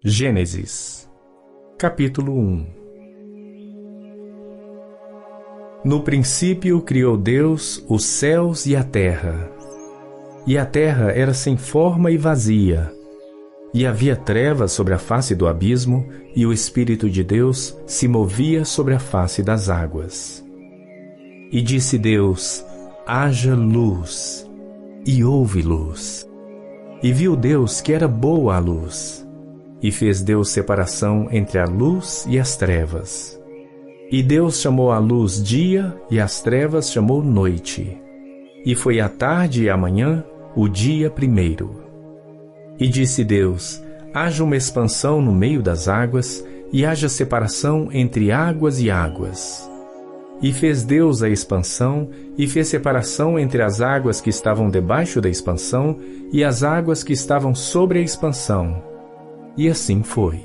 Gênesis, capítulo 1. No princípio criou Deus os céus e a terra. E a terra era sem forma e vazia. E havia trevas sobre a face do abismo, e o Espírito de Deus se movia sobre a face das águas. E disse Deus: haja luz. E houve luz. E viu Deus que era boa a luz. E fez Deus separação entre a luz e as trevas. E Deus chamou a luz dia, e as trevas chamou noite. E foi a tarde e a manhã, o dia primeiro. E disse Deus: haja uma expansão no meio das águas, e haja separação entre águas e águas. E fez Deus a expansão, e fez separação entre as águas que estavam debaixo da expansão, e as águas que estavam sobre a expansão. E assim foi.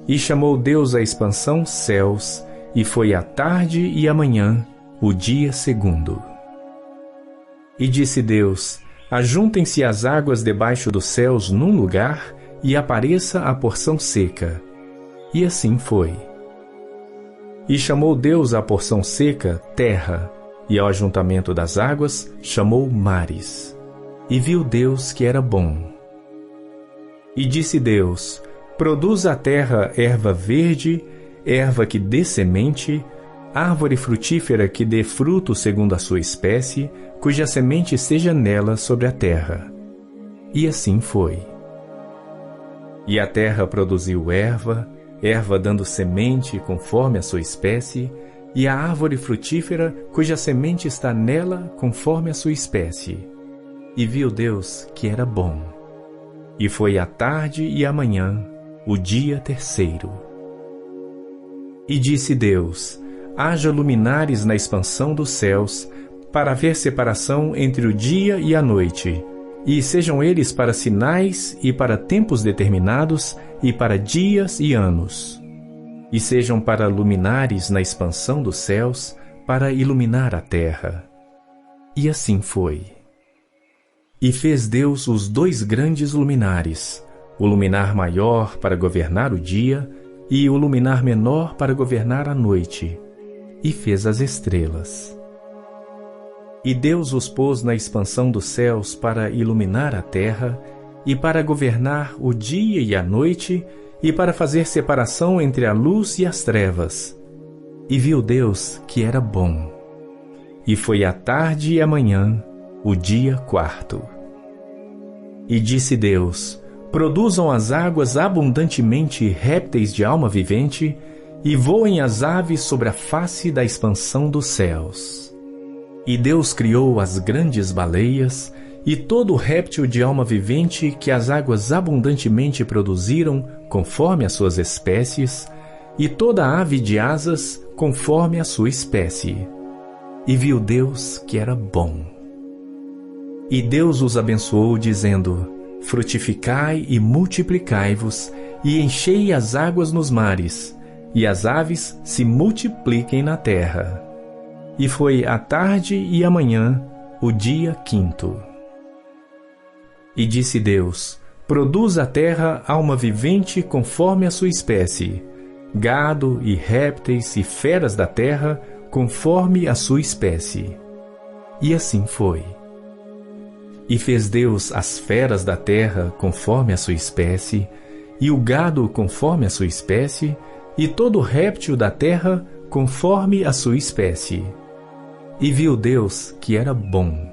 E chamou Deus a expansão céus, e foi a tarde e a manhã, o dia segundo. E disse Deus: ajuntem-se as águas debaixo dos céus num lugar, e apareça a porção seca. E assim foi. E chamou Deus a porção seca terra, e ao ajuntamento das águas chamou mares. E viu Deus que era bom. E disse Deus: produza a terra erva verde, erva que dê semente, árvore frutífera que dê fruto segundo a sua espécie, cuja semente seja nela sobre a terra. E assim foi. E a terra produziu erva, erva dando semente conforme a sua espécie, e a árvore frutífera cuja semente está nela conforme a sua espécie. E viu Deus que era bom. E foi a tarde e a manhã, o dia terceiro. E disse Deus: haja luminares na expansão dos céus, para haver separação entre o dia e a noite, e sejam eles para sinais e para tempos determinados, e para dias e anos. E sejam para luminares na expansão dos céus, para iluminar a terra. E assim foi. E fez Deus os dois grandes luminares, o luminar maior para governar o dia, e o luminar menor para governar a noite, e fez as estrelas. E Deus os pôs na expansão dos céus para iluminar a terra, e para governar o dia e a noite, e para fazer separação entre a luz e as trevas. E viu Deus que era bom. E foi a tarde e a manhã, o dia quarto. E disse Deus: produzam as águas abundantemente répteis de alma vivente, e voem as aves sobre a face da expansão dos céus. E Deus criou as grandes baleias, e todo réptil de alma vivente que as águas abundantemente produziram, conforme as suas espécies, e toda ave de asas, conforme a sua espécie. E viu Deus que era bom. E Deus os abençoou, dizendo: frutificai e multiplicai-vos, e enchei as águas nos mares, e as aves se multipliquem na terra. E foi a tarde e a manhã, o dia quinto. E disse Deus: produz a terra alma vivente conforme a sua espécie, gado e répteis e feras da terra conforme a sua espécie. E assim foi. E fez Deus as feras da terra conforme a sua espécie, e o gado conforme a sua espécie, e todo réptil da terra conforme a sua espécie. E viu Deus que era bom.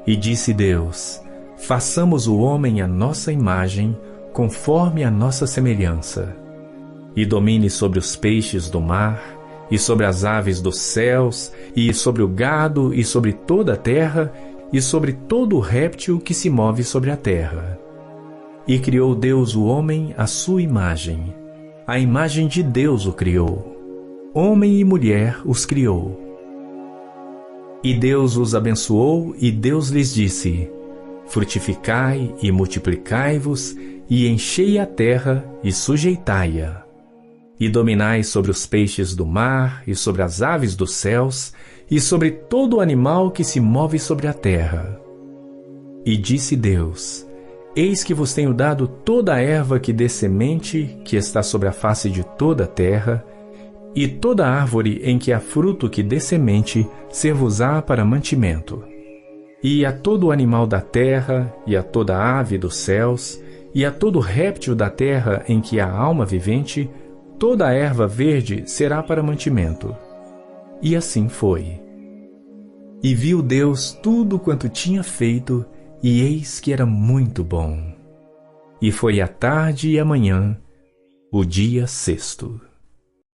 E disse Deus: façamos o homem à nossa imagem, conforme a nossa semelhança, e domine sobre os peixes do mar, e sobre as aves dos céus, e sobre o gado, e sobre toda a terra, e sobre todo o réptil que se move sobre a terra. E criou Deus o homem à sua imagem. A imagem de Deus o criou. Homem e mulher os criou. E Deus os abençoou, e Deus lhes disse: frutificai e multiplicai-vos, e enchei a terra e sujeitai-a. E dominai sobre os peixes do mar, e sobre as aves dos céus, e sobre todo animal que se move sobre a terra. E disse Deus: Eis que vos tenho dado toda a erva que dê semente, que está sobre a face de toda a terra, e toda árvore em que há fruto que dê semente, ser-vos-á para mantimento. E a todo animal da terra, e a toda ave dos céus, e a todo réptil da terra em que há alma vivente, toda a erva verde será para mantimento. E assim foi. E viu Deus tudo quanto tinha feito, e eis que era muito bom. E foi a tarde e a manhã, o dia sexto.